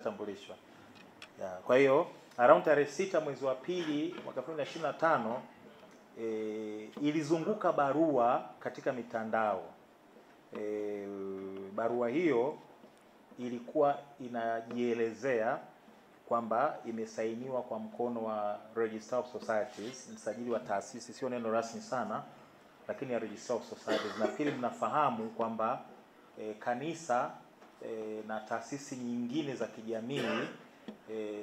imeshatambulishwa. Kwa hiyo around tarehe 6 mwezi wa pili mwaka 2025 ilizunguka barua katika mitandao. Barua hiyo ilikuwa inajielezea kwamba imesainiwa kwa mkono wa Register of Societies, msajili wa taasisi, sio neno rasmi sana, lakini ya Register of Societies. Nafikiri mnafahamu kwamba kanisa na taasisi nyingine za kijamii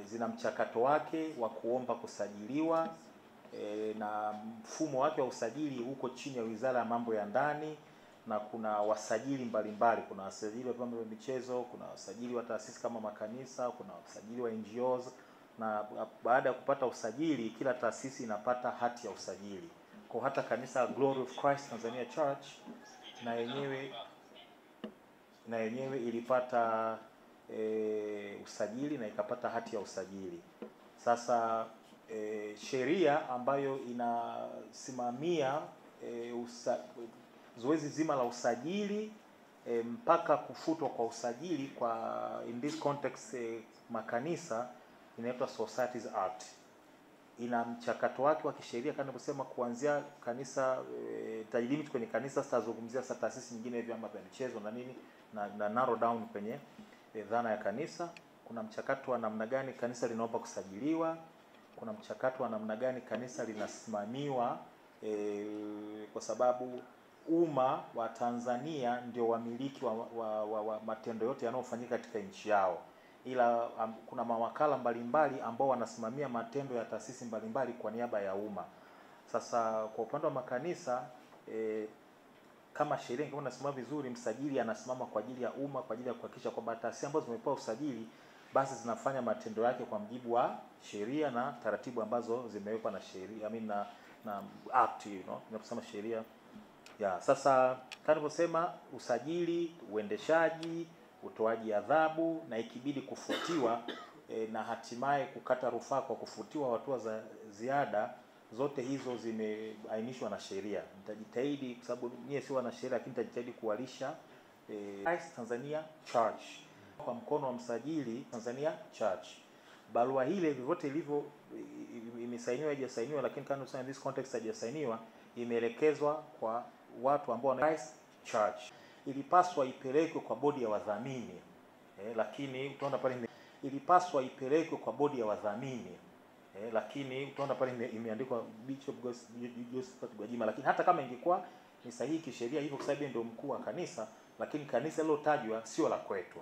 zina mchakato wake wa kuomba kusajiliwa, na mfumo wake wa usajili uko chini ya Wizara ya Mambo ya Ndani, na kuna wasajili mbalimbali. Kuna wasajili wa vyama vya michezo, kuna wasajili wa taasisi kama makanisa, kuna wasajili wa NGOs, na baada ya kupata usajili kila taasisi inapata hati ya usajili. Kwa hata kanisa Glory of Christ Tanzania Church na yenyewe ilipata usajili na ikapata hati ya usajili. Sasa sheria ambayo inasimamia zoezi zima la usajili mpaka kufutwa kwa usajili kwa in this context makanisa inaitwa Societies Act. Ina mchakato wake wa kisheria kama nilivyosema, kuanzia kanisa limit kwenye kanisa, sitazungumzia sasa taasisi nyingine vyama vya michezo na nini, na narrow down kwenye dhana ya kanisa. Kuna mchakato wa namna gani kanisa linaomba kusajiliwa, kuna mchakato wa namna gani kanisa linasimamiwa, kwa sababu umma wa Tanzania ndio wamiliki wa matendo yote yanayofanyika katika nchi yao, ila kuna mawakala mbalimbali ambao wanasimamia matendo ya taasisi mbalimbali kwa niaba ya umma. Sasa kwa upande wa makanisa kama sheria ingekuwa inasimama vizuri, msajili anasimama kwa ajili ya umma, kwa ajili ya kuhakikisha kwamba taasisi ambazo zimepewa usajili basi zinafanya matendo yake kwa mujibu wa sheria na taratibu ambazo zimewekwa na sheria, na act, tunasema sheria. Sasa kama nilivyosema, usajili, uendeshaji, utoaji adhabu, na ikibidi kufutiwa na hatimaye kukata rufaa kwa kufutiwa hatua za ziada, zote hizo zimeainishwa na sheria. Nitajitahidi kwa sababu mimi si wana sheria, lakini nitajitahidi kuwalisha Christ Tanzania Church kwa mkono wa msajili Tanzania Church. Barua ile vyovyote ilivyo imesainiwa haijasainiwa, lakini kama tunasema in this context haijasainiwa, imeelekezwa kwa watu ambao Christ Church. Ilipaswa ipelekwe kwa bodi ya wadhamini, lakini utaona pale ilipaswa ipelekwe kwa bodi ya wadhamini, lakini utaona pale imeandikwa Bishop Josephat Gwajima. Lakini hata kama ingekuwa ni sahihi kisheria hivyo, kwa sababu ndio mkuu wa kanisa, lakini kanisa lilotajwa sio la kwetu.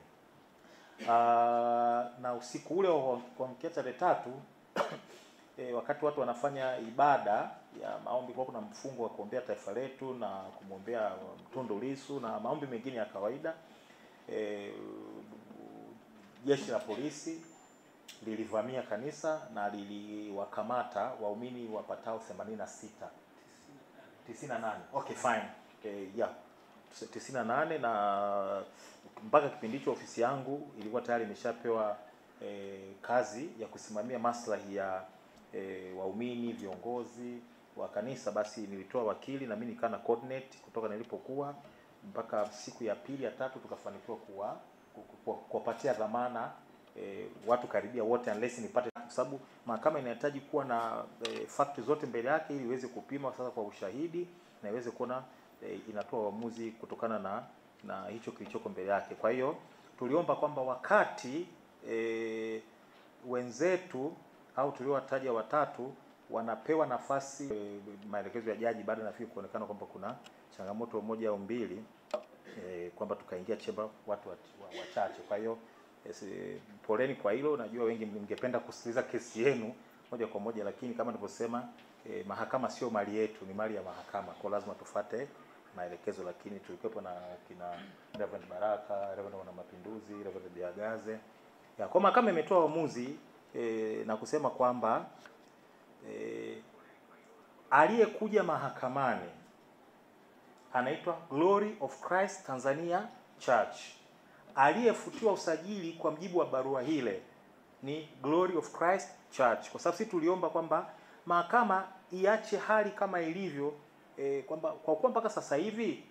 Na usiku ule wa kuamkia tarehe 3 wakati watu wanafanya ibada ya maombi, kwa kuna mfungo wa kuombea taifa letu na kumwombea Tundu Lissu na maombi mengine ya kawaida, jeshi la polisi lilivamia kanisa na liliwakamata waumini wapatao 98. Okay, fine. 98, na mpaka kipindi hicho ofisi yangu ilikuwa tayari imeshapewa kazi ya kusimamia maslahi ya waumini, viongozi wa kanisa. Basi nilitoa wakili na mimi nikana coordinate kutoka nilipokuwa mpaka siku ya pili ya tatu tukafanikiwa kuwapatia dhamana watu karibia wote, unless nipate, kwa sababu mahakama inahitaji kuwa na fact zote mbele yake ili iweze kupima sasa kwa ushahidi na iweze kuona inatoa uamuzi kutokana na hicho kilichoko mbele yake. Kwa hiyo tuliomba kwamba wakati wenzetu au tuliowataja watatu wanapewa nafasi, maelekezo ya jaji baada nafikiri kuonekana kwamba kuna changamoto moja au mbili, kwamba tukaingia chemba watu wachache. Kwa hiyo poleni kwa hilo, najua wengi mngependa kusikiliza kesi yenu moja kwa moja, lakini kama nilivyosema, mahakama sio mali yetu, ni mali ya mahakama, kwa lazima tufuate maelekezo. Lakini tulikuwepo na kina Reverend Baraka, Reverend Wana Mapinduzi, Reverend Biagaze. Kwa mahakama imetoa uamuzi na kusema kwamba aliyekuja mahakamani anaitwa Glory of Christ Tanzania Church. Aliyefutiwa usajili kwa mjibu wa barua hile ni Glory of Christ Church, kwa sababu sisi tuliomba kwamba mahakama iache hali kama ilivyo, kwamba kwa kuwa mpaka sasa hivi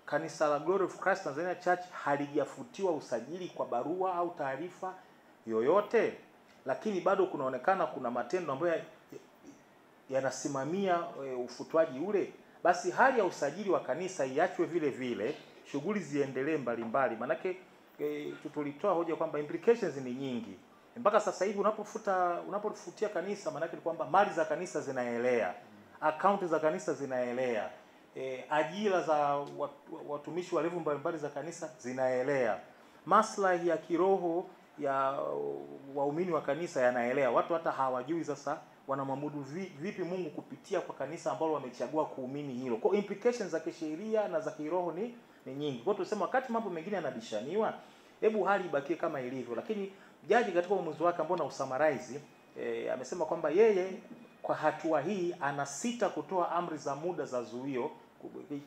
kanisa la Glory of Christ Tanzania Church halijafutiwa usajili kwa barua au taarifa yoyote, lakini bado kunaonekana kuna matendo ambayo yanasimamia ufutwaji ule, basi hali ya usajili wa kanisa iachwe vile vile, shughuli ziendelee mbalimbali. Manake tulitoa hoja kwamba implications ni nyingi. Mpaka sasa hivi unapofutia kanisa, manake ni kwamba mali za kanisa zinaelea, akaunti za kanisa zinaelea, ajira za watumishi wa level mbalimbali za kanisa zinaelea, maslahi ya kiroho ya waumini wa kanisa yanaelea. Watu hata hawajui sasa wanamwabudu vipi Mungu kupitia kwa kanisa ambalo wamechagua kuumini hilo. Kwa implications za kisheria na za kiroho ni nyingi. Kwa tuseme wakati mambo mengine yanabishaniwa, hebu hali ibakie kama ilivyo. Lakini jaji katika uamuzi wake ambao na usummarize amesema kwamba yeye kwa hatua hii anasita kutoa amri za muda za zuio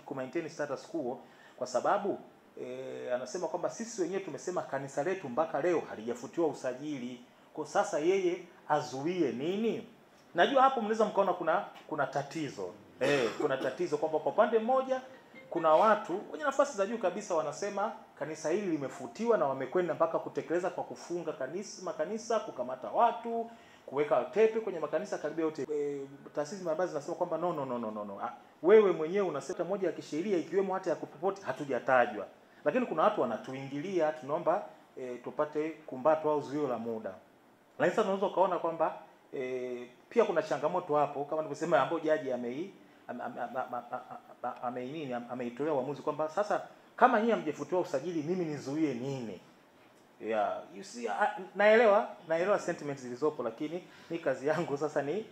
ku maintain status quo, kwa sababu anasema kwamba sisi wenyewe tumesema kanisa letu mpaka leo halijafutiwa usajili. Kwa sasa yeye azuie nini? Najua hapo mnaweza mkaona kuna tatizo. Kuna tatizo kwamba kwa pande mmoja kuna watu kwenye nafasi za juu kabisa wanasema kanisa hili limefutiwa, na wamekwenda mpaka kutekeleza kwa kufunga makanisa, kukamata watu, kuweka tepe kwenye makanisa karibia yote. Taasisi mbalimbali zinasema kwamba no. Wewe mwenyewe unasema moja ya kisheria ikiwemo hata ya kupopote hatujatajwa. Lakini kuna watu wanatuingilia, tunaomba tupate kumbato au zuio la muda. Lakini sasa unaweza kaona kwamba pia kuna changamoto hapo kama nilivyosema, ambapo jaji ameitolea uamuzi kwamba sasa kama nyinyi hamjefutiwa usajili, mimi nizuie nini? You see, naelewa sentiments zilizopo, lakini ni kazi yangu sasa ni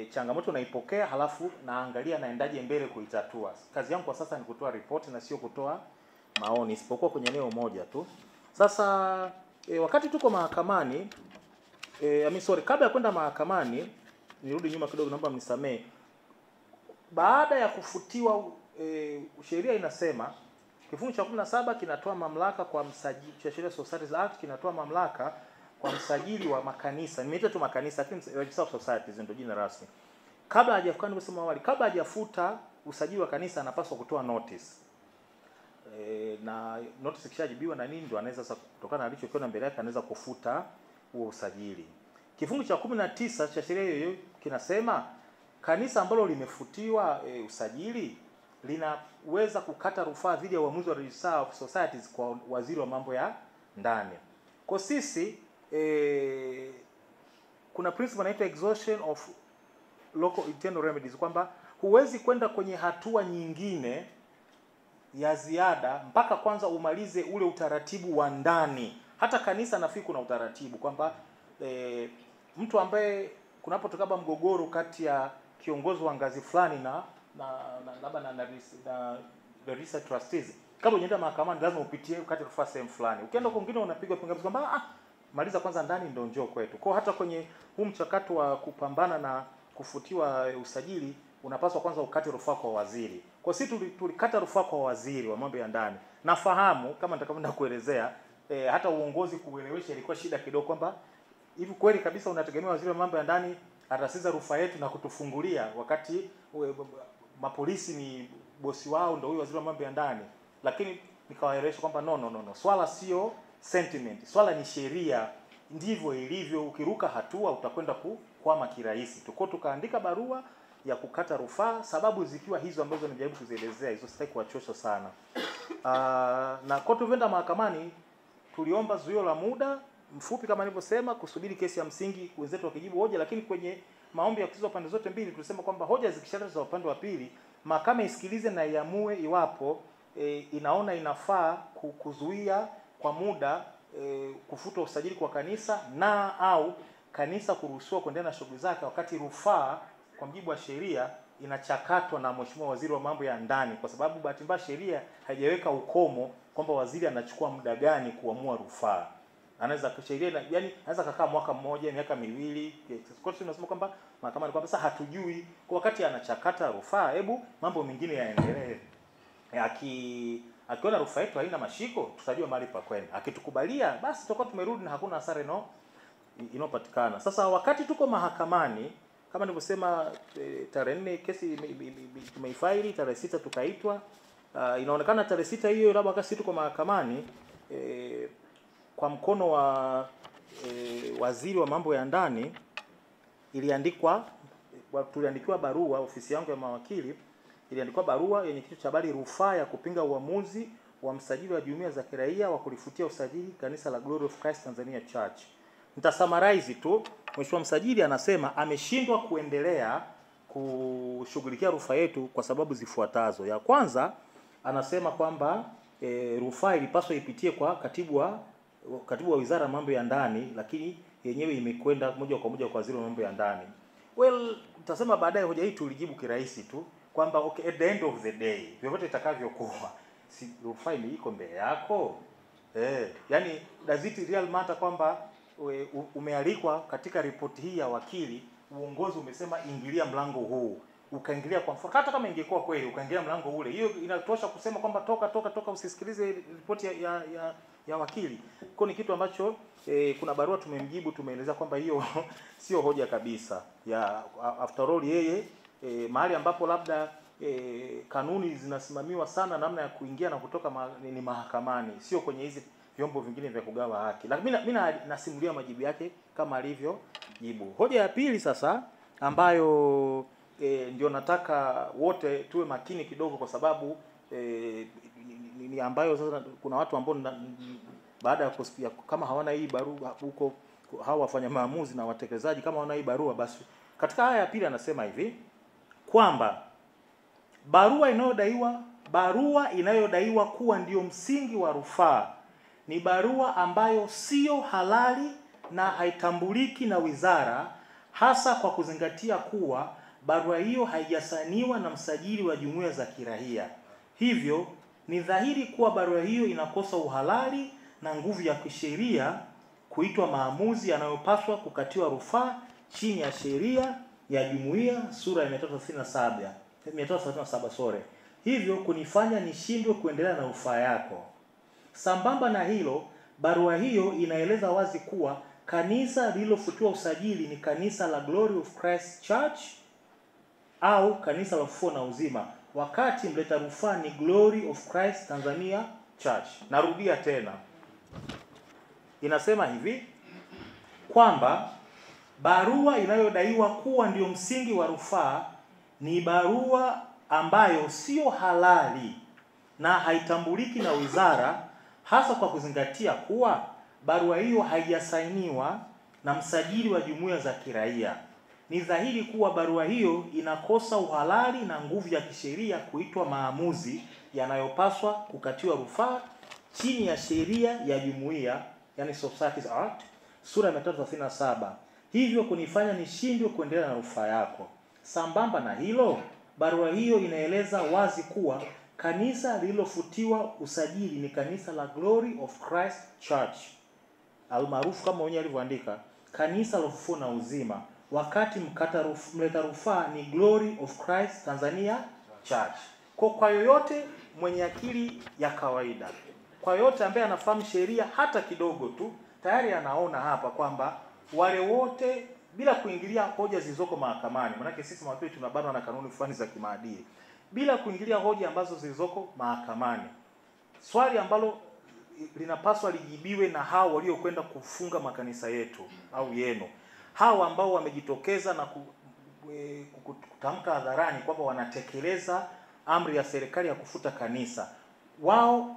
changamoto naipokea, halafu naangalia naendaje mbele kuitatua. Kazi yangu kwa sasa ni kutoa ripoti na sio kutoa maoni, isipokuwa kwenye eneo moja tu. Sasa wakati tuko mahakamani, kabla ya kwenda mahakamani, nirudi nyuma kidogo, naomba mnisamee. Baada ya kufutiwa, sheria inasema kifungu cha 17 kinatoa mamlaka kwa msajili, cha sheria Societies Act kinatoa mamlaka kwa msajili wa makanisa. Nimeita tu makanisa, lakini Register of Societies ndio jina rasmi. Kabla hajafuta, nimesema awali, kabla hajafuta usajili wa kanisa anapaswa kutoa notice. Na notice ikishajibiwa na nini, ndio anaweza sasa, kutokana na alichokiona mbele yake, anaweza kufuta huo usajili. Kifungu cha 19 cha sheria hiyo kinasema kanisa ambalo limefutiwa usajili linaweza kukata rufaa dhidi ya uamuzi wa Register of Societies kwa waziri wa mambo ya ndani. Kwa sisi kuna principle inaitwa exhaustion of local internal remedies, kwamba huwezi kwenda kwenye hatua nyingine ya ziada mpaka kwanza umalize ule utaratibu wa ndani. Hata kanisa nafikiri kuna utaratibu kwamba mtu ambaye kunapotokaba mgogoro kati ya kiongozi wa ngazi fulani na registered trustees, kabla unaenda mahakamani lazima upitie ukate rufaa sehemu fulani. Ukienda kwingine unapigwa pingamizi kwamba maliza kwanza ndani ndio njoo kwetu. Kwa hata kwenye huu mchakato wa kupambana na kufutiwa usajili unapaswa kwanza ukate rufaa kwa waziri. Kwa sisi tulikata rufaa kwa waziri wa mambo ya ndani. Nafahamu kama nitakavyoenda kuelezea, hata uongozi kuelewesha ilikuwa shida kidogo, kwamba hivi kweli kabisa unategemea waziri wa mambo ya ndani atasiza rufaa yetu na kutufungulia, wakati mapolisi ni bosi wao, ndio huyo waziri wa mambo ya ndani. Lakini nikawaelewesha kwamba no, swala sio sentiment, swala ni sheria, ndivyo ilivyo. Ukiruka hatua utakwenda kukwama kirahisi. Tukaandika barua ya kukata rufaa, sababu zikiwa hizo ambazo nimejaribu kuzielezea, hizo sitaki kuwachosha sana. Na kwa tuenda mahakamani tuliomba zuio la muda mfupi kama nilivyosema, kusubiri kesi ya msingi wenzetu wakijibu hoja. Lakini kwenye maombi ya kusikizwa pande zote mbili tulisema kwamba hoja zikishaletwa za upande wa pili, mahakama isikilize na iamue iwapo inaona inafaa kuzuia kwa muda kufuta usajili kwa kanisa na au kanisa kuruhusiwa kuendelea na shughuli zake, wakati rufaa kwa mujibu wa sheria inachakatwa na Mheshimiwa Waziri wa Mambo ya Ndani, kwa sababu bahati mbaya sheria haijaweka ukomo kwamba waziri anachukua muda gani kuamua rufaa. Anaweza sheria yani anaweza kukaa mwaka mmoja, miaka miwili. Kwa hiyo tunasema kwamba mahakama ni kwamba sasa hatujui kwa wakati anachakata rufaa, hebu mambo mengine yaendelee. Akiona rufaa yetu haina mashiko, tutajua mahali pa kwenda. Akitukubalia basi tutakuwa tumerudi na hakuna hasara inopatikana. Sasa wakati tuko mahakamani, kama nilivyosema, tarehe 4 kesi tumeifaili, tarehe 6 tukaitwa. Inaonekana tarehe 6 hiyo labda wakati tuko mahakamani, kwa mkono wa waziri wa mambo ya ndani tuliandikiwa barua, ofisi yangu ya mawakili iliandikwa barua yenye kichwa cha habari rufaa ya kupinga uamuzi wa msajili wa jumuiya za kiraia wa kulifutia usajili kanisa la Glory of Christ Tanzania Church. Nitasummarize tu. Mheshimiwa msajili anasema ameshindwa kuendelea kushughulikia rufaa yetu kwa sababu zifuatazo. Ya kwanza, anasema kwamba rufaa ilipaswa ipitie kwa katibu wa Wizara ya Mambo ya Ndani, lakini yenyewe imekwenda moja kwa moja kwa waziri wa mambo ya ndani. Well, tutasema baadaye hoja hii tulijibu kirahisi tu kwamba okay, at the end of the day vyovyote itakavyokuwa, si rufaa iko mbele yako. Yani does it real matter kwamba umealikwa katika ripoti hii ya wakili, uongozi umesema ingilia mlango huu, ukaingilia kwa mfano, hata kama ingekuwa kweli ukaingilia mlango ule, hiyo inatosha kusema kwamba toka usisikilize ripoti ya wakili. Kwa ni kitu ambacho kuna barua tumemjibu, tumeeleza kwamba hiyo sio hoja kabisa. Ya after all yeye mahali ambapo labda kanuni zinasimamiwa sana namna ya kuingia na kutoka ni mahakamani, sio kwenye hizi vyombo vingine vya kugawa haki. Lakini mimi nasimulia majibu yake kama alivyo jibu. Hoja ya pili sasa ambayo ndio nataka wote tuwe makini kidogo, kwa sababu ni ambayo sasa kuna watu ambao baada ya kusikia kama hawana hii barua huko, hawa wafanya maamuzi na watekelezaji kama hawana hii barua, basi katika aya ya pili anasema hivi kwamba barua inayodaiwa kuwa ndio msingi wa rufaa ni barua ambayo sio halali na haitambuliki na wizara, hasa kwa kuzingatia kuwa barua hiyo haijasainiwa na msajili wa jumuiya za kiraia. Hivyo ni dhahiri kuwa barua hiyo inakosa uhalali na nguvu ya kisheria kuitwa maamuzi yanayopaswa kukatiwa rufaa chini ya sheria ya jumuiya sura ya 337 hivyo kunifanya nishindwe kuendelea na rufaa yako. Sambamba na hilo, barua hiyo inaeleza wazi kuwa kanisa lililofutiwa usajili ni kanisa la Glory of Christ Church au kanisa la Ufufuo na Uzima, wakati mleta rufaa ni Glory of Christ Tanzania Church. Narudia tena, inasema hivi kwamba barua inayodaiwa kuwa ndio msingi wa rufaa ni barua ambayo sio halali na haitambuliki na wizara, hasa kwa kuzingatia kuwa barua hiyo haijasainiwa na msajili wa jumuiya za kiraia. Ni dhahiri kuwa barua hiyo inakosa uhalali na nguvu ya kisheria kuitwa maamuzi yanayopaswa kukatiwa rufaa chini ya sheria ya jumuiya, yani Societies Act sura ya 337, hivyo kunifanya nishindwe kuendelea na rufaa yako. Sambamba na hilo, barua hiyo inaeleza wazi kuwa kanisa lililofutiwa usajili ni kanisa la Glory of Christ Church, almaarufu kama mwenyewe alivyoandika kanisa la Ufufuo na Uzima, wakati mleta rufaa ni Glory of Christ Tanzania Church. Kwa yoyote mwenye akili ya kawaida, kwa yoyote ambaye anafahamu sheria hata kidogo tu, tayari anaona hapa kwamba wale wote, bila kuingilia hoja zilizoko mahakamani, maana sisi mawakili tunabanwa na kanuni fulani za kimaadili, bila kuingilia hoja ambazo zilizoko mahakamani, swali ambalo linapaswa lijibiwe na hao waliokwenda kufunga makanisa yetu au yenu, hao ambao wamejitokeza na kutamka hadharani kwamba wanatekeleza amri ya serikali ya kufuta kanisa. Wao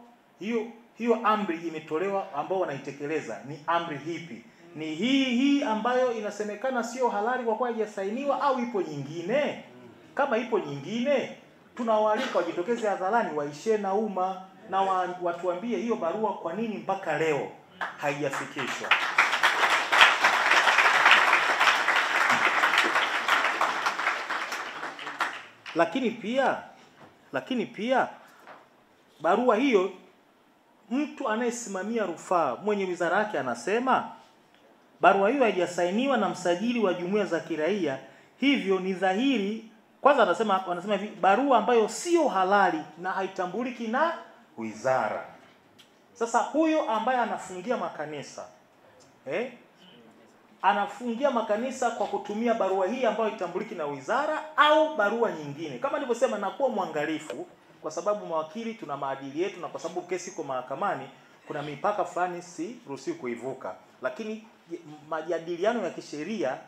hiyo amri imetolewa, ambao wanaitekeleza ni amri hipi? Ni hii ambayo inasemekana sio halali kwa kuwa haijasainiwa, au ipo nyingine? Kama ipo nyingine, tunawaalika wajitokeze hadharani, waishie na umma na watuambie hiyo barua kwa nini mpaka leo haijafikishwa. Lakini pia barua hiyo, mtu anayesimamia rufaa mwenye wizara yake anasema barua hiyo haijasainiwa na msajili wa jumuiya za kiraia, hivyo ni dhahiri. Kwanza wanasema hivi, barua ambayo sio halali na haitambuliki na wizara. Sasa huyo ambaye anafungia makanisa anafungia makanisa kwa kutumia barua hii ambayo haitambuliki na wizara au barua nyingine. Kama nilivyosema, nakuwa mwangalifu kwa sababu mawakili tuna maadili yetu, na kwa sababu kesi iko mahakamani kuna mipaka fulani si ruhusiwi kuivuka. Lakini majadiliano ya kisheria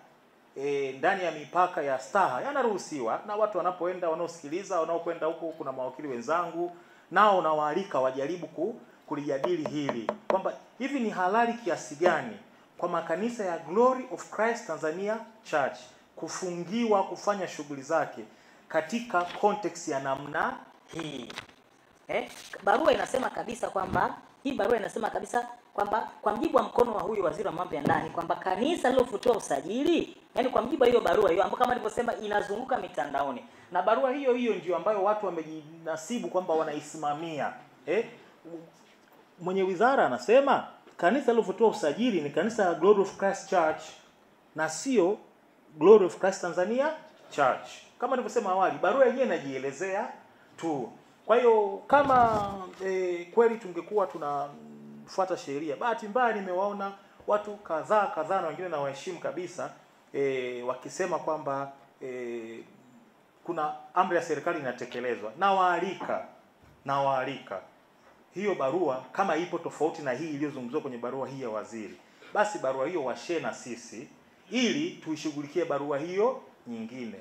ndani ya mipaka ya staha yanaruhusiwa, na watu wanapoenda, wanaosikiliza, wanaokwenda huko, kuna mawakili wenzangu nao nawaalika wajaribu kulijadili hili kwamba hivi ni halali kiasi gani kwa makanisa ya Glory of Christ Tanzania Church kufungiwa kufanya shughuli zake katika context ya namna hii. Barua inasema kabisa kwamba kwa mjibu wa mkono wa huyu waziri wa mambo ya ndani kwamba kanisa lilofutiwa usajili, yani kwa mjibu wa hiyo barua hiyo ambayo kama nilivyosema inazunguka mitandaoni, na barua hiyo ndio ambayo watu wamejinasibu kwamba wanaisimamia. Mwenye wizara anasema kanisa lilofutiwa usajili ni kanisa la Glory of Christ Church na sio Glory of Christ Tanzania Church. Kama nilivyosema awali, barua yenyewe inajielezea tu. Kwa hiyo kama kweli tungekuwa tunafuata sheria, bahati mbaya nimewaona watu kadhaa na wengine na waheshimu kabisa wakisema kwamba kuna amri ya serikali inatekelezwa. Nawaalika hiyo barua kama ipo tofauti na hii iliyozungumzwa kwenye barua hii ya waziri, basi barua hiyo washare na sisi ili tuishughulikie barua hiyo nyingine.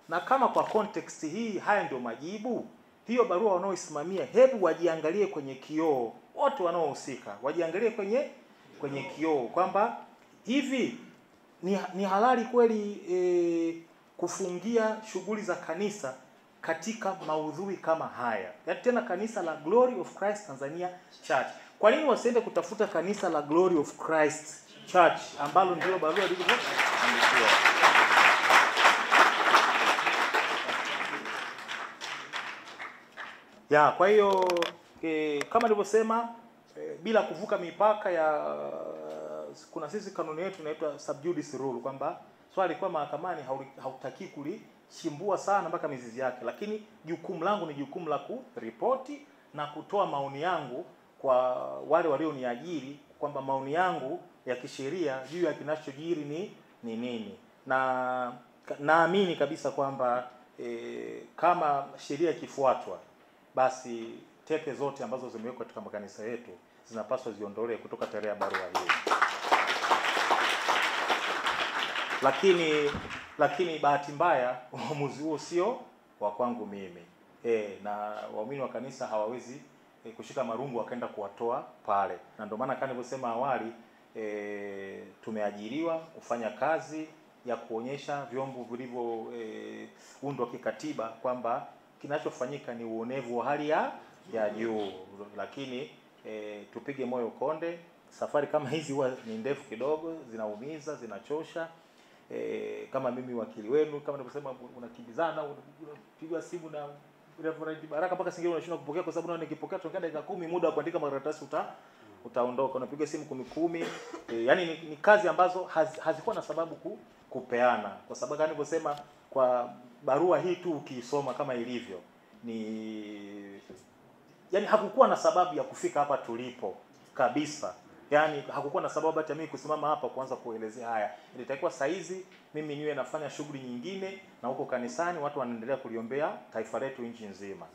Na kama kwa context hii haya ndio majibu, hiyo barua wanaoisimamia hebu wajiangalie kwenye kioo, wote wanaohusika wajiangalie kwenye kioo kwamba hivi ni halali kweli kufungia shughuli za kanisa katika maudhui kama haya. Yaani tena kanisa la Glory of Christ Tanzania Church. Kwa nini wasiende kutafuta kanisa la Glory of Christ Church ambalo ndio barua ilivyoandikwa? Kwa hiyo kama nilivyosema, bila kuvuka mipaka ya kuna sisi kanuni yetu inaitwa sub judice rule kwamba swali kwa mahakamani hautaki kulichimbua sana mpaka mizizi yake, lakini jukumu langu ni jukumu la kuripoti na kutoa maoni yangu kwa wale walioniajiri kwamba maoni yangu ya kisheria juu ya kinachojiri ni nini. Na naamini kabisa kwamba kama sheria ikifuatwa, basi teke zote ambazo zimewekwa katika makanisa yetu zinapaswa ziondolewe kutoka tarehe ya barua hii. Lakini bahati mbaya uamuzi huo sio wa kwangu mimi. Na waumini wa kanisa hawawezi kushika marungu wakaenda kuwatoa pale. Na ndio maana kama nilivyosema awali, tumeajiriwa kufanya kazi ya kuonyesha vyombo vilivyoundwa kikatiba kwamba kinachofanyika ni uonevu wa hali ya juu. Lakini tupige moyo konde, safari kama hizi huwa ni ndefu kidogo, zinaumiza, zinachosha. Kama mimi wakili wenu, kama nilivyosema, unakimbizana, unapigwa simu na Reverend Baraka mpaka singine unashindwa kupokea kwa sababu nikipokea toka dakika 10 muda wa kuandika makaratasi utaondoka, unapiga simu 10. Yani ni kazi ambazo hazikuwa na sababu kupeana, kwa sababu kama nilivyosema, kwa barua hii tu ukiisoma kama ilivyo yani hakukuwa na sababu ya kufika hapa tulipo kabisa. Yani hakukuwa na sababu hata mimi kusimama hapa kuanza kuelezea haya. Ilitakiwa saizi mimi niwe nafanya shughuli nyingine na huko kanisani watu wanaendelea kuliombea taifa letu nchi nzima.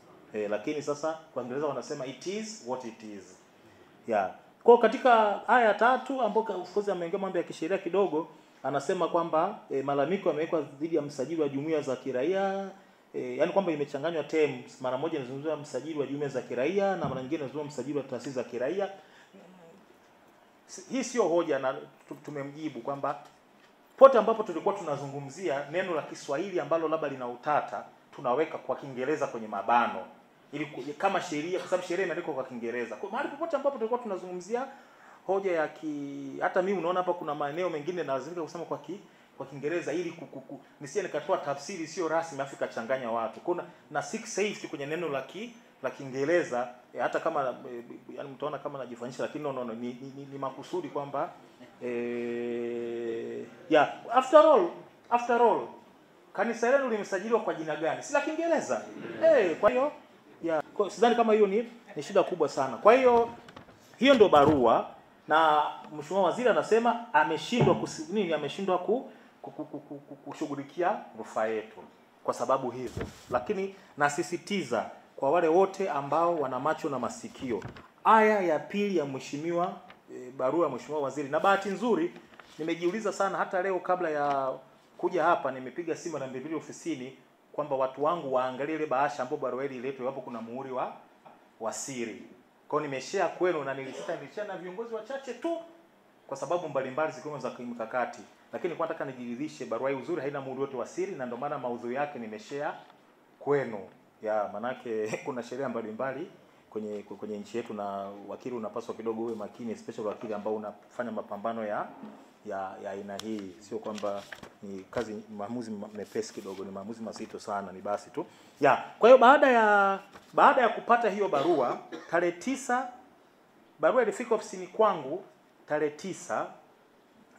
Lakini sasa kwa Kiingereza wanasema it is what it is. Kwa katika aya 3 ambapo of course ameongea mambo ya kisheria kidogo, anasema kwamba malalamiko yamewekwa dhidi ya msajili wa jumuiya za kiraia. Yani kwamba imechanganywa terms, mara moja inazungumzia msajili wa jumuiya za kiraia na mara nyingine inazungumzia msajili wa taasisi za kiraia. Hii sio hoja, na tumemjibu kwamba pote ambapo tulikuwa tunazungumzia neno la Kiswahili ambalo labda lina utata, tunaweka kwa Kiingereza kwenye mabano ili kama sheria, kwa sababu sheria imeandikwa kwa Kiingereza. Kwa mahali popote ambapo tulikuwa tunazungumzia hoja ya hata mimi unaona hapa kuna maeneo mengine lazima kusema kwa Kiingereza ili nisije nikatoa tafsiri sio rasmi afu kachanganya watu. Kuna na seek safety kwenye neno la Kiingereza, hata kama yani mtaona kama najifanyisha, lakini no ni makusudi kwamba after all kanisa lenu limesajiliwa kwa jina gani? Si la Kiingereza. Kwa hiyo sidhani kama hiyo ni shida kubwa sana. Kwa hiyo ndio barua, na mheshimiwa waziri anasema ameshindwa kushughulikia rufaa yetu kwa sababu hizo. Lakini nasisitiza kwa wale wote ambao wana macho na masikio, aya ya 2 ya mheshimiwa barua ya Mheshimiwa Waziri. Na bahati nzuri nimejiuliza sana, hata leo kabla ya kuja hapa nimepiga simu na mbili ofisini kwamba watu wangu waangalie ile bahasha ambapo barua ile iletwe, hapo kuna muhuri wa siri. Kwa hiyo nimeshare kwenu, na nilishare na viongozi wachache tu kwa sababu mbalimbali zikiwemo za kimkakati, lakini kwa nataka nijiridhishe barua hii uzuri haina muhuri wote wa siri, na ndio maana maudhui yake nimeshare kwenu. Manake kuna sheria mbalimbali kwenye nchi yetu, na wakili unapaswa kidogo uwe makini, especially wakili ambao unafanya mapambano ya aina hii. Sio kwamba ni kazi maamuzi mepesi kidogo, ni maamuzi mazito sana, ni basi tu. Kwa hiyo baada ya kupata hiyo barua tarehe 9, barua ilifika ofisini kwangu tarehe 9,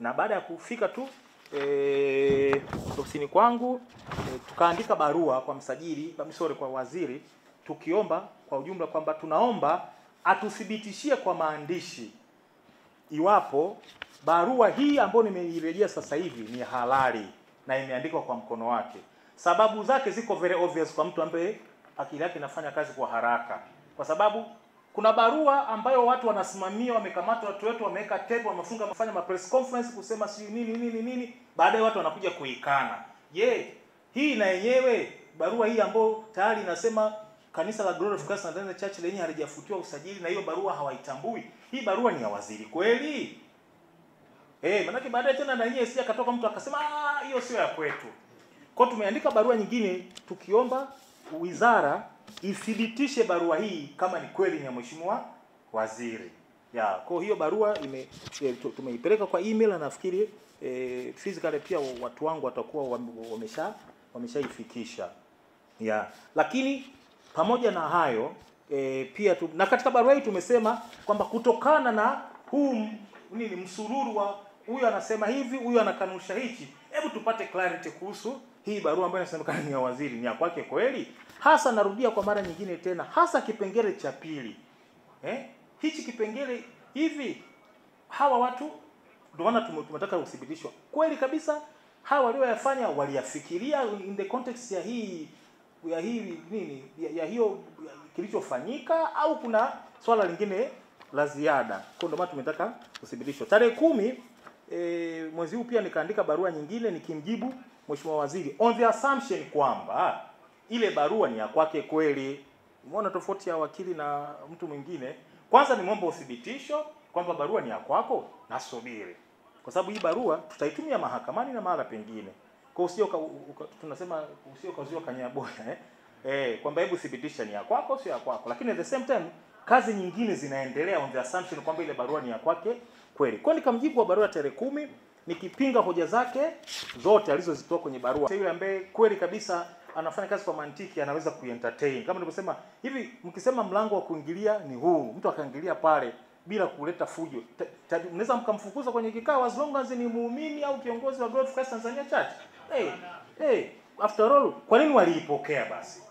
na baada ya kufika tu ofisini kwangu tukaandika barua kwa msajili, kwa waziri, tukiomba kwa ujumla kwamba tunaomba atuthibitishie kwa maandishi iwapo barua hii ambayo nimeirejea sasa hivi ni halali na imeandikwa kwa mkono wake. Sababu zake ziko very obvious kwa mtu ambaye akili yake inafanya kazi kwa haraka, kwa sababu kuna barua ambayo watu wanasimamia, wamekamata watu wetu, wameweka tape, wamefunga, wamefanya press conference kusema si nini, baadaye watu wanakuja kuikana. Hii na yenyewe barua hii ambayo tayari inasema kanisa la Glory of Christ Tanzania Church lenye halijafutiwa usajili, na hiyo barua hawaitambui. Hii barua ni ya waziri kweli? Manake baadaye tena na yeye sija katoka mtu akasema hiyo sio ya kwetu. Kwa tumeandika barua nyingine tukiomba wizara ithibitishe barua hii kama ni kweli ni ya Mheshimiwa Waziri. Kwa hiyo barua tumeipeleka kwa email, na nafikiri physically pia watu wangu watakuwa wameshaifikisha. Lakini pamoja na hayo pia na katika barua hii tumesema kwamba kutokana na huu msururu wa huyu anasema hivi, huyu anakanusha hichi, hebu tupate clarity kuhusu hii barua ambayo inasemekana ni ya waziri, ni ya kwake kweli? Hasa narudia kwa mara nyingine tena, hasa kipengele cha pili. Hichi kipengele hivi, hawa watu ndio maana tumetaka uthibitishwa kweli kabisa hawa walioyafanya waliyafikiria in the context ya hiyo kilichofanyika, au kuna swala lingine la ziada. Kwa ndio maana tumetaka uthibitishwa. Tarehe 10 mwezi huu pia nikaandika barua nyingine nikimjibu Mheshimiwa Waziri on the assumption kwamba ile barua ni ya kwake kweli. Umeona tofauti ya wakili na mtu mwingine? Kwanza nimeomba uthibitisho kwamba barua ni ya kwako, nasubiri. Kwa sababu hii barua tutaitumia mahakamani na mahala pengine. Kwa usio tunasema usio kaziwa kanyaboya kwamba hebu thibitisha ni ya kwako sio ya kwako. Lakini at the same time kazi nyingine zinaendelea on the assumption kwamba ile barua ni ya kwake kweli. Kwa nikamjibu wa barua tarehe 10 nikipinga hoja zake zote alizozitoa kwenye barua. Yule ambaye kweli kabisa anafanya kazi kwa mantiki anaweza kuentertain. Kama nilivyosema hivi, mkisema mlango wa kuingilia ni huu, mtu akaingilia pale bila kuleta fujo, mnaweza mkamfukuza kwenye kikao as long as ni muumini au kiongozi wa Glory of Christ Tanzania Church. After all, kwa nini waliipokea basi?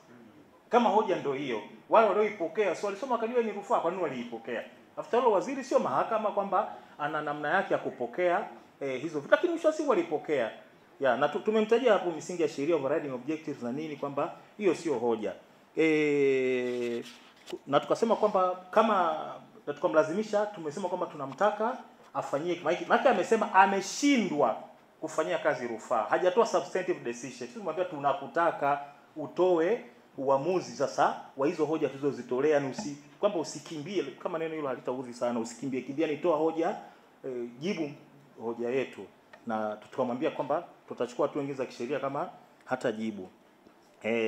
Kama hoja ndio hiyo, wale walioipokea sio walisoma kajua ni rufaa, kwa nini waliipokea? After all, waziri sio mahakama kwamba ana namna yake ya kupokea hizo vitu, lakini mwisho si walipokea. Na tumemtajia hapo misingi ya sheria, overriding objectives na nini, kwamba hiyo sio hoja. Na tukasema kwamba kama tukamlazimisha, tumesema kwamba tunamtaka afanyie, maana amesema ameshindwa kufanyia kazi rufaa, hajatoa substantive decision. Sisi tumwambia tunakutaka utoe uamuzi sasa wa hizo hoja tulizozitolea, ni kwamba usikimbie, kama neno hilo halitaudhi sana, usikimbie ni toa hoja, jibu hoja yetu, na tutamwambia kwamba tutachukua hatua nyingine za kisheria kama hata jibu.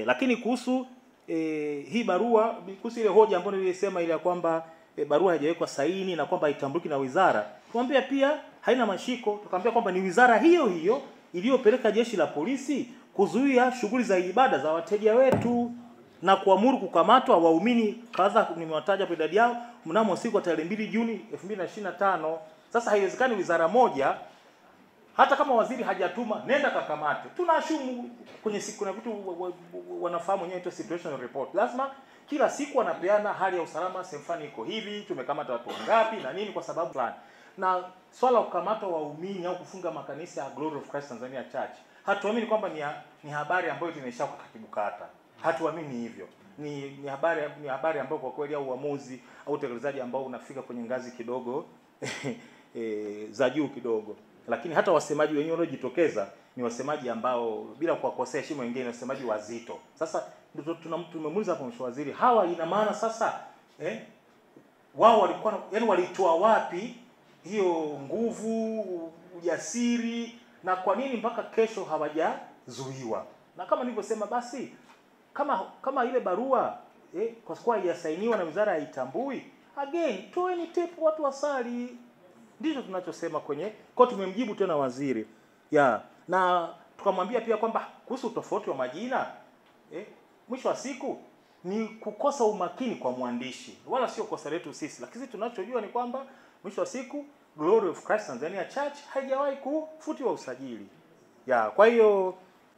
Lakini kuhusu hii barua, kuhusu ile hoja ambayo nilisema ile ya kwamba barua haijawekwa saini na kwamba haitambuliki na wizara, tumwambia pia haina mashiko. Tukamwambia kwamba ni wizara hiyo hiyo iliyopeleka jeshi la polisi kuzuia shughuli za ibada za wateja wetu na kuamuru kukamatwa waumini kadhaa, nimewataja kwa idadi yao, mnamo siku ya tarehe 2 Juni 2025. Sasa haiwezekani wizara moja, hata kama waziri hajatuma nenda kakamate, tunashumu kwenye siku na vitu wanafahamu wenyewe, situational report. Lazima kila siku wanapeana hali ya usalama sefani iko hivi, tumekamata watu wangapi na nini kwa sababu fulani. Na swala kukamatwa waumini au kufunga makanisa ya Glory of Christ Tanzania Church, hatuamini kwamba ni habari ambayo tunaisha kwa katibu kata. Hatuamini hivyo. Ni habari ambayo kwa kweli au uamuzi au utekelezaji ambao unafika kwenye ngazi kidogo za juu kidogo, lakini hata wasemaji wenyewe wanaojitokeza ni wasemaji ambao bila kuwakosea heshima wengine, wasemaji wazito. Sasa tumemuuliza hapo Mheshimiwa Waziri, hawa ina maana sasa wao walikuwa yani walitoa wapi hiyo nguvu, ujasiri, na kwa nini mpaka kesho hawajazuiwa? Na kama nilivyosema, basi kama ile barua kwa sababu haijasainiwa na wizara haitambui, again toeni tape watu wasali. Ndicho tunachosema kwa tumemjibu tena waziri. Na tukamwambia pia kwamba kuhusu tofauti wa majina, mwisho wa siku ni kukosa umakini kwa mwandishi, wala sio kosa letu sisi. Lakini tunachojua ni kwamba mwisho wa siku Glory of Christ Tanzania Church haijawahi kufutiwa usajili. Kwa hiyo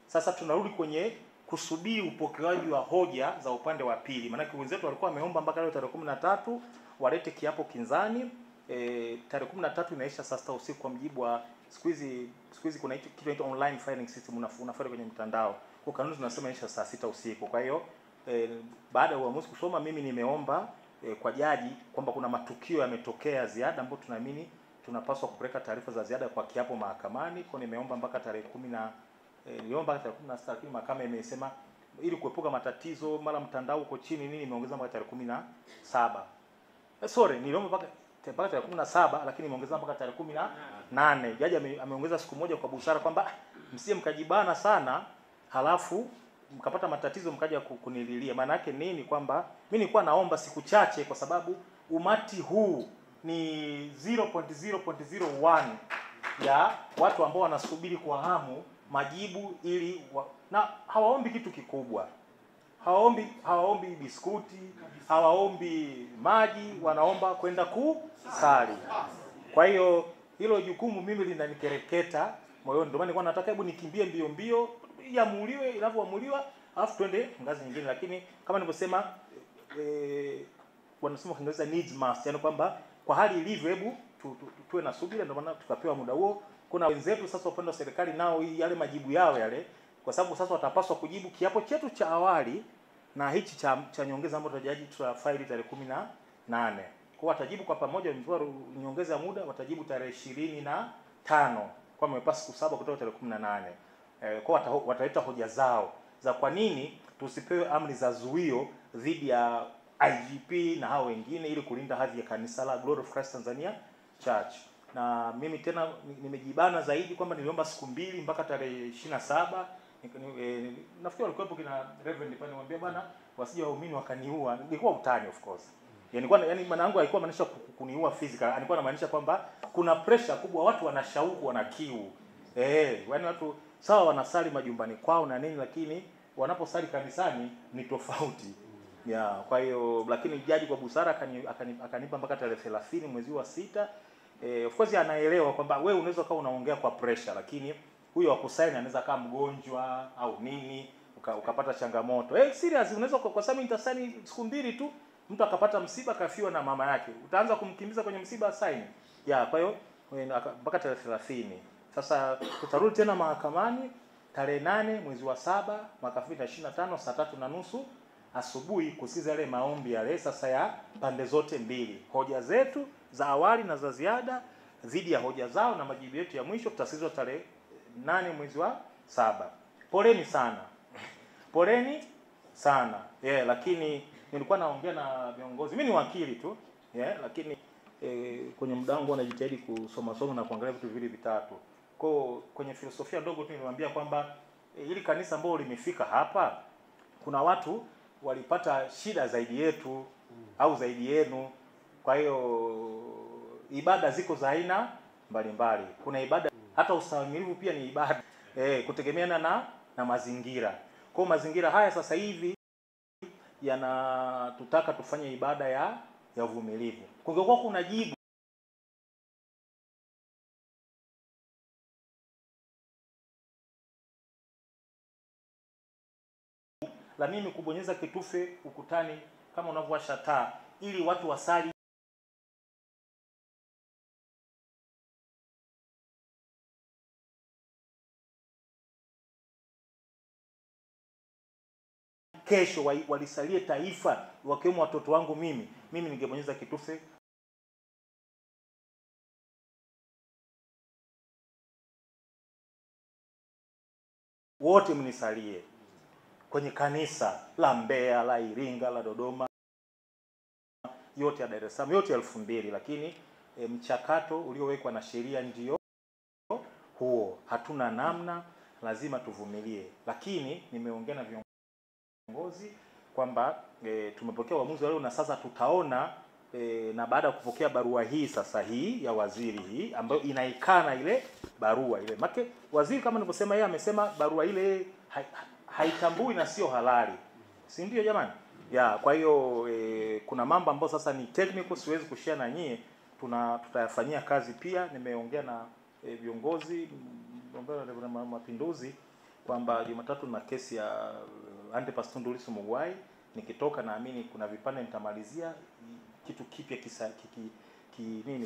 sasa tunarudi kwenye kusubiri upokewaji wa hoja za upande wa pili. Maana wenzetu walikuwa wameomba mpaka leo tarehe 13 walete kiapo kinzani. Tarehe 13 inaisha saa 6 usiku kwa mjibu wa siku hizi kuna kitu kinaitwa online filing system, unafanya kwenye mtandao. Kwa kanuni tunasema inaisha saa 6 usiku. Kwa hiyo baada ya uamuzi kusoma, mimi nimeomba kwa jaji kwamba kuna matukio yametokea ziada ambayo tunaamini tunapaswa kupeleka taarifa za ziada kwa kiapo mahakamani. Kwa nimeomba mpaka tarehe 10 niliomba tarehe 16, lakini mahakama imesema ili kuepuka matatizo mara mtandao uko chini nini, imeongeza mpaka tarehe 17. Niliomba mpaka tarehe 17, lakini imeongeza mpaka tarehe 18. Jaji ameongeza siku moja kwa busara kwamba msije mkajibana sana halafu mkapata matatizo mkaja kunililia. Maana yake nini? Kwamba mimi nilikuwa naomba siku chache kwa sababu umati huu ni 0.0.01 ya watu ambao wanasubiri kwa hamu majibu na hawaombi kitu kikubwa. Hawaombi biskuti, hawaombi maji, wanaomba kwenda kusali. Kwa hiyo hilo jukumu mimi linanikereketa moyoni. Ndio maana nilikuwa nataka hebu nikimbie mbio mbio iamuliwe inavyoamuliwa alafu twende ngazi nyingine, lakini kama nilivyosema wanasema kwa Kiingereza needs must, yani kwamba kwa hali ilivyo hebu tuwe na subira. Ndio maana tukapewa muda huo. Kuna wenzetu sasa upande wa serikali nao yale majibu yao yale, kwa sababu sasa watapaswa kujibu kiapo chetu cha awali na hichi cha nyongeza ambacho tutafaili tarehe 18. Kwa watajibu kwa pamoja, mvua nyongeza ya muda watajibu tarehe 25 kwa mwepasi siku 7 kutoka tarehe 18. Kwa wataleta hoja zao za kwa nini tusipewe amri za zuio dhidi ya IGP na hao wengine ili kulinda hadhi ya kanisa la Glory of Christ Tanzania Church. Na mimi tena nimejibana zaidi kwamba niliomba siku 2 mpaka tarehe 27. Nafikiri walikuwepo kina Reverend pale, niwaambia bwana wasije waumini wakaniua. Nilikuwa utani of course. Yani maana yangu haikuwa maanisha kuniua physical. Alikuwa anamaanisha kwamba kuna pressure kubwa, watu wana shauku, wana kiu. Yani watu sawa wanasali majumbani kwao na nini, lakini wanaposali kanisani ni tofauti. Kwa hiyo lakini jaji kwa busara akanipa mpaka tarehe 30 mwezi wa 6. Of course anaelewa kwamba wewe unaweza kuwa unaongea kwa pressure, lakini huyo wa kusaini anaweza kama mgonjwa au nini ukapata changamoto. Serious unaweza kwa sababu nitasaini siku 2 tu mtu akapata msiba kafiwa na mama yake. Utaanza kumkimbiza kwenye msiba saini. Kwa hiyo mpaka tarehe 30. Sasa tutarudi tena mahakamani tarehe 8 mwezi wa 7 mwaka 2025 saa 3:30 asubuhi kusikiza yale maombi yale sasa ya pande zote mbili. Hoja zetu za awali na za ziada dhidi ya hoja zao na majibu yetu ya mwisho tutasikizwa tarehe 8 mwezi wa 7. Poleni sana. Poleni sana. Lakini nilikuwa naongea na viongozi. Mimi ni wakili tu. Lakini kwenye muda wangu najitahidi kusoma na kuangalia vitu viwili vitatu. Kwenye filosofia ndogo tu nilimwambia kwamba hili kanisa ambalo limefika hapa kuna watu walipata shida zaidi yetu au zaidi yenu. Kwa hiyo ibada ziko za aina mbalimbali. Kuna ibada hata ustahimilivu pia ni ibada kutegemeana na mazingira. Kwa mazingira haya sasa hivi yanatutaka tufanye ibada ya uvumilivu. Kungekuwa kuna jibu la mimi kubonyeza kitufe ukutani kama unavyowasha taa ili watu wasali kesho walisalie taifa wakiwemo watoto wangu mimi ningebonyeza kitufe wote mnisalie kwenye kanisa la Mbeya, la Iringa, la Dodoma, yote ya Dar es Salaam, yote 2000, lakini mchakato uliowekwa na sheria ndio huo. Hatuna namna, lazima tuvumilie. Lakini nimeongea na viongozi kwamba tumepokea uamuzi leo, na sasa tutaona na baada ya kupokea barua hii sasa hii ya waziri hii ambayo inaikana ile barua ile. Make waziri kama nilivyosema, yeye amesema barua ile haitambui na sio halali. Si ndio jamani? Ya, kwa hiyo kuna mambo ambayo sasa ni technical, siwezi kushare na nyie. Tutayafanyia kazi pia. Nimeongea na viongozi wa Mapinduzi kwamba Jumatatu na kesi ya Antipas Tundu Lissu Mughwai, nikitoka naamini kuna vipande nitamalizia kitu kipya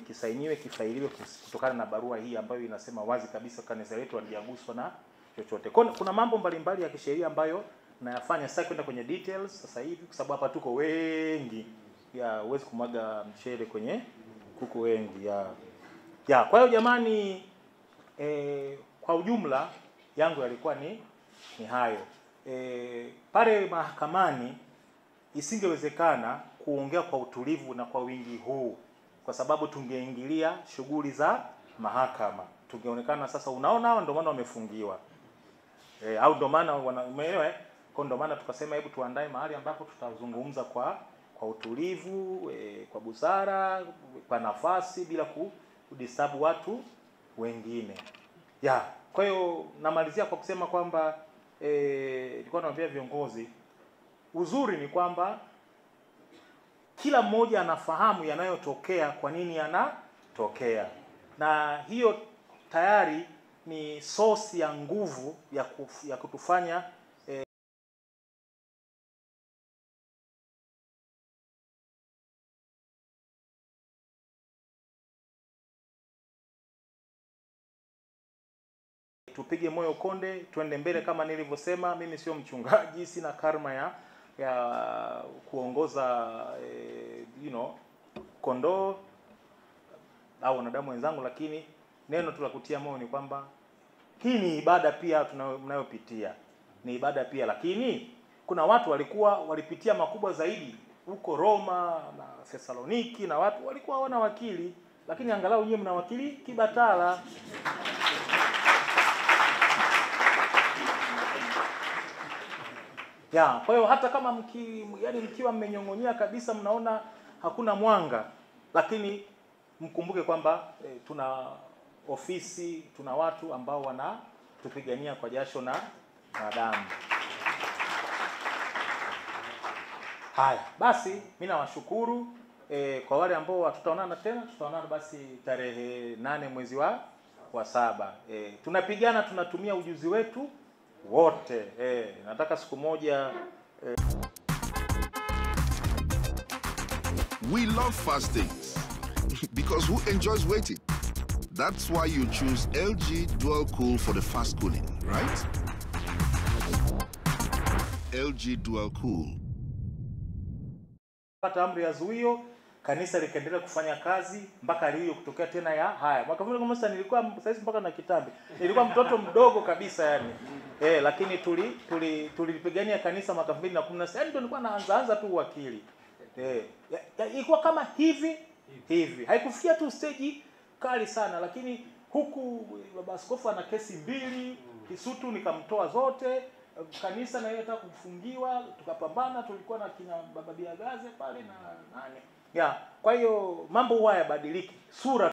kisainiwe, kifailiwe kutokana na barua hii ambayo inasema wazi kabisa kanisa letu halijaguswa na chochote. Kuna mambo mbalimbali ya kisheria ambayo nayafanya. Sasa kwenda kwenye details sasa hivi kwa sababu hapa tuko wengi. Ya, huwezi kumwaga mchele kwenye kuku wengi. Ya, kwa hiyo jamani, kwa ujumla yangu yalikuwa ni hayo. Pale mahakamani isingewezekana kuongea kwa utulivu na kwa wingi huu, kwa sababu tungeingilia shughuli za mahakama. Tungeonekana sasa, unaona hao ndio maana wamefungiwa. Au ndio maana umeelewa? Kwa ndio maana tukasema hebu tuandae mahali ambapo tutazungumza kwa utulivu, kwa busara, kwa nafasi, bila kudisturb watu wengine. Ya, kwa hiyo namalizia kwa kusema kwamba nilikuwa naambia viongozi, uzuri ni kwamba kila mmoja anafahamu yanayotokea, kwa nini yanatokea, na hiyo tayari ni source ya nguvu ya kutufanya tupige moyo konde, tuende mbele. Kama nilivyosema, mimi sio mchungaji, sina karma ya kuongoza kondoo au wanadamu wenzangu, lakini neno tu la kutia moyo ni kwamba hii ni ibada pia tunayopitia. Ni ibada pia, lakini kuna watu walipitia makubwa zaidi huko Roma na Thessaloniki, na watu walikuwa hawana wakili, lakini angalau nyinyi mna wakili kibatala. Ya, kwa hiyo hata kama mkiwa mmenyong'onyea kabisa, mnaona hakuna mwanga, lakini mkumbuke kwamba tuna ofisi, tuna watu ambao wanatupigania kwa jasho na damu. Haya, basi mimi nawashukuru. Kwa wale ambao tutaonana tena, tutaonana basi tarehe 8 mwezi wa 7. Tunapigana, tunatumia ujuzi wetu wote. Nataka siku moja We love fast things because who enjoys waiting? That's why you choose LG Dual Cool for the fast cooling, right? LG Dual Cool. Pata amri ya zuio, kanisa likaendelea kufanya kazi mpaka leo kutokea tena ya haya. Mwaka 2016 nilikuwa saizi mpaka na kitambi. Nilikuwa mtoto mdogo kabisa yani. Lakini tulipigania kanisa mwaka 2016. Yani ndio nilikuwa naanza tu wakili. Ilikuwa kama hivi. Haikufikia tu stage kali sana, lakini huku baba askofu ana kesi 2, Kisutu nikamtoa zote, kanisa na yeye hata kufungiwa, tukapambana, tulikuwa na kina baba Biagaze pale na nani. Kwa hiyo mambo haya yabadiliki sura